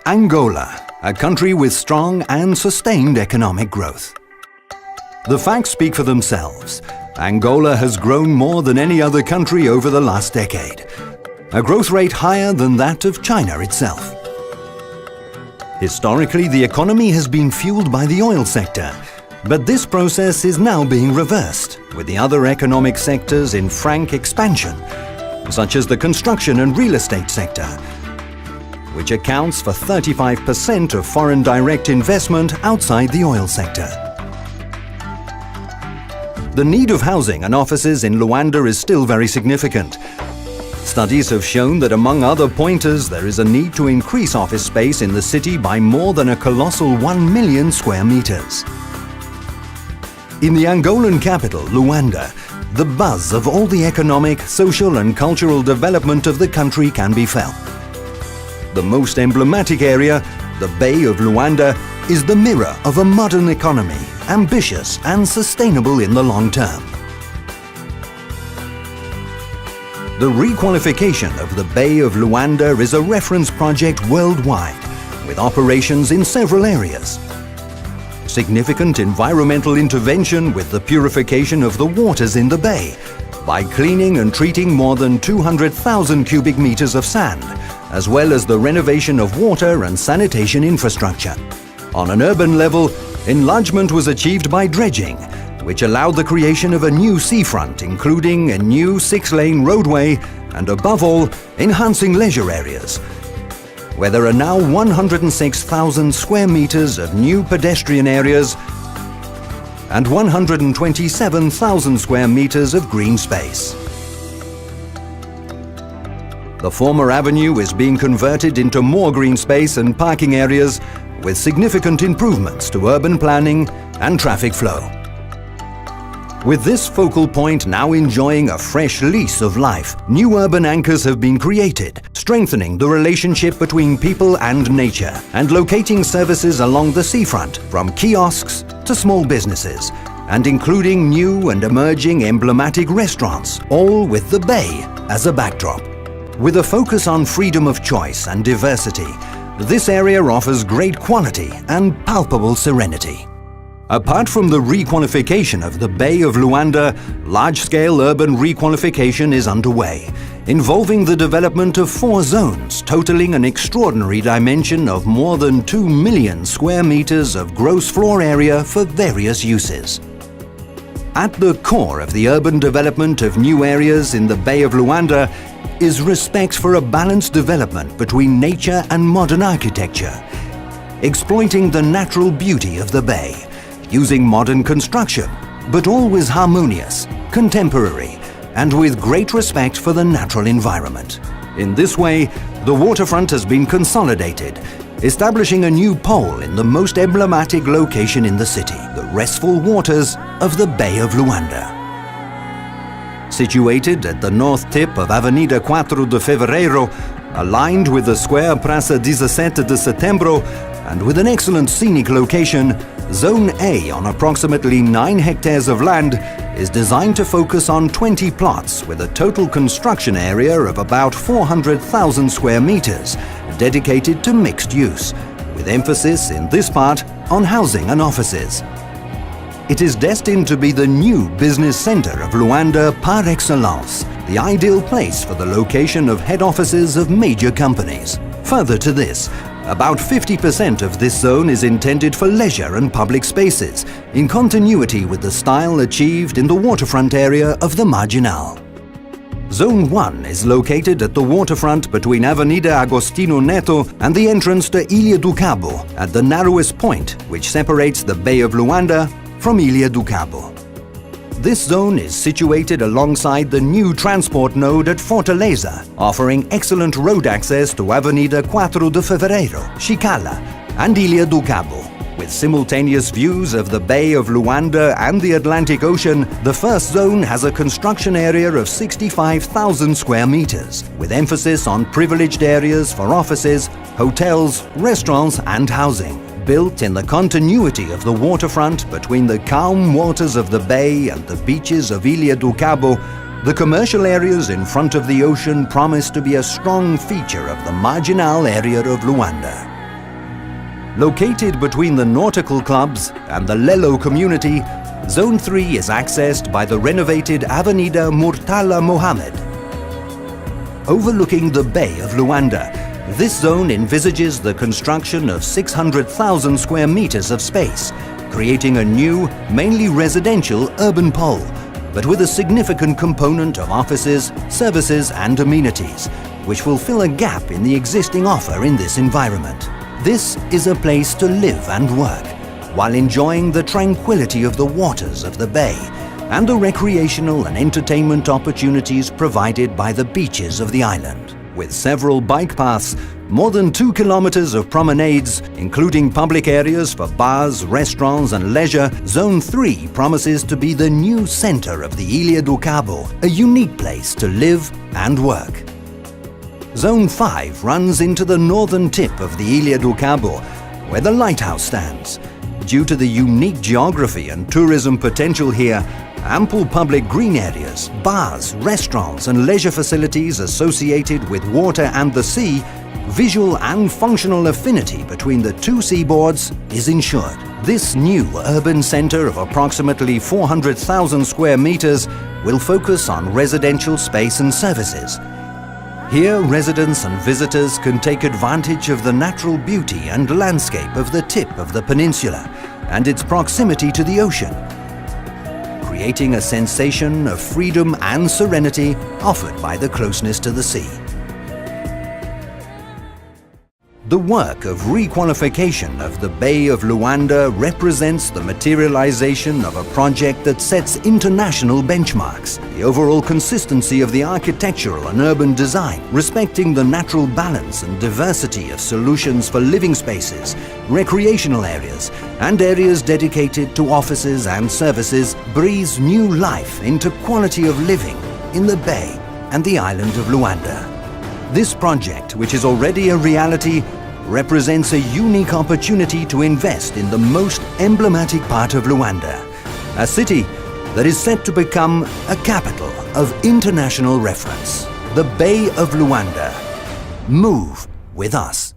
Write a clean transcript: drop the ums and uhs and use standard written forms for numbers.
Angola, a country with strong and sustained economic growth. The facts speak for themselves. Angola has grown more than any other country over the last decade, a growth rate higher than that of China itself. Historically, the economy has been fueled by the oil sector, but this process is now being reversed, with the other economic sectors in frank expansion, such as the construction and real estate sector, which accounts for 35% of foreign direct investment outside the oil sector. The need of housing and offices in Luanda is still very significant. Studies have shown that among other pointers, there is a need to increase office space in the city by more than a colossal 1 million square meters. In the Angolan capital, Luanda, the buzz of all the economic, social and cultural development of the country can be felt. The most emblematic area, the Bay of Luanda, is the mirror of a modern economy, ambitious and sustainable in the long term. The requalification of the Bay of Luanda is a reference project worldwide, with operations in several areas. Significant environmental intervention with the purification of the waters in the bay, by cleaning and treating more than 200,000 cubic meters of sand, as well as the renovation of water and sanitation infrastructure. On an urban level, enlargement was achieved by dredging, which allowed the creation of a new seafront, including a new 6-lane roadway and, above all, enhancing leisure areas, where there are now 106,000 square meters of new pedestrian areas and 127,000 square meters of green space. The former avenue is being converted into more green space and parking areas, with significant improvements to urban planning and traffic flow. With this focal point now enjoying a fresh lease of life, new urban anchors have been created, strengthening the relationship between people and nature, and locating services along the seafront, from kiosks to small businesses, and including new and emerging emblematic restaurants, all with the bay as a backdrop. With a focus on freedom of choice and diversity, this area offers great quality and palpable serenity. Apart from the requalification of the Bay of Luanda, large-scale urban requalification is underway, involving the development of 4 zones, totaling an extraordinary dimension of more than 2 million square meters of gross floor area for various uses. At the core of the urban development of new areas in the Bay of Luanda is respect for a balanced development between nature and modern architecture, exploiting the natural beauty of the bay, using modern construction, but always harmonious, contemporary, and with great respect for the natural environment. In this way, the waterfront has been consolidated, establishing a new pole in the most emblematic location in the city, the restful waters of the Bay of Luanda. Situated at the north tip of Avenida 4 de Fevereiro, aligned with the square Praça 17 de Setembro, and with an excellent scenic location, Zone A, on approximately 9 hectares of land, is designed to focus on 20 plots with a total construction area of about 400,000 square meters, dedicated to mixed use, with emphasis in this part on housing and offices. It is destined to be the new business center of Luanda par excellence, the ideal place for the location of head offices of major companies. Further to this, about 50% of this zone is intended for leisure and public spaces, in continuity with the style achieved in the waterfront area of the Marginal. Zone 1 is located at the waterfront between Avenida Agostinho Neto and the entrance to Ilha do Cabo, at the narrowest point which separates the Bay of Luanda from Ilha do Cabo. This zone is situated alongside the new transport node at Fortaleza, offering excellent road access to Avenida 4 de Fevereiro, Chicala and Ilha do Cabo. With simultaneous views of the Bay of Luanda and the Atlantic Ocean, the first zone has a construction area of 65,000 square meters, with emphasis on privileged areas for offices, hotels, restaurants and housing. Built in the continuity of the waterfront between the calm waters of the bay and the beaches of Ilha do Cabo, the commercial areas in front of the ocean promise to be a strong feature of the marginal area of Luanda. Located between the nautical clubs and the Lelo community, Zone 3 is accessed by the renovated Avenida Murtala Mohammed. Overlooking the Bay of Luanda, this zone envisages the construction of 600,000 square meters of space, creating a new, mainly residential urban pole, but with a significant component of offices, services and amenities, which will fill a gap in the existing offer in this environment. This is a place to live and work, while enjoying the tranquility of the waters of the bay and the recreational and entertainment opportunities provided by the beaches of the island. With several bike paths, more than 2 kilometers of promenades, including public areas for bars, restaurants and leisure, Zone 3 promises to be the new center of the Ilha do Cabo, a unique place to live and work. Zone 5 runs into the northern tip of the Ilha do Cabo, where the lighthouse stands. Due to the unique geography and tourism potential here, ample public green areas, bars, restaurants and leisure facilities associated with water and the sea, visual and functional affinity between the two seaboards is ensured. This new urban centre of approximately 400,000 square metres will focus on residential space and services. Here, residents and visitors can take advantage of the natural beauty and landscape of the tip of the peninsula and its proximity to the ocean, creating a sensation of freedom and serenity offered by the closeness to the sea. The work of requalification of the Bay of Luanda represents the materialization of a project that sets international benchmarks. The overall consistency of the architectural and urban design, respecting the natural balance and diversity of solutions for living spaces, recreational areas, and areas dedicated to offices and services, breathes new life into quality of living in the Bay and the island of Luanda. This project, which is already a reality, represents a unique opportunity to invest in the most emblematic part of Luanda, a city that is set to become a capital of international reference. The Bay of Luanda. Move with us.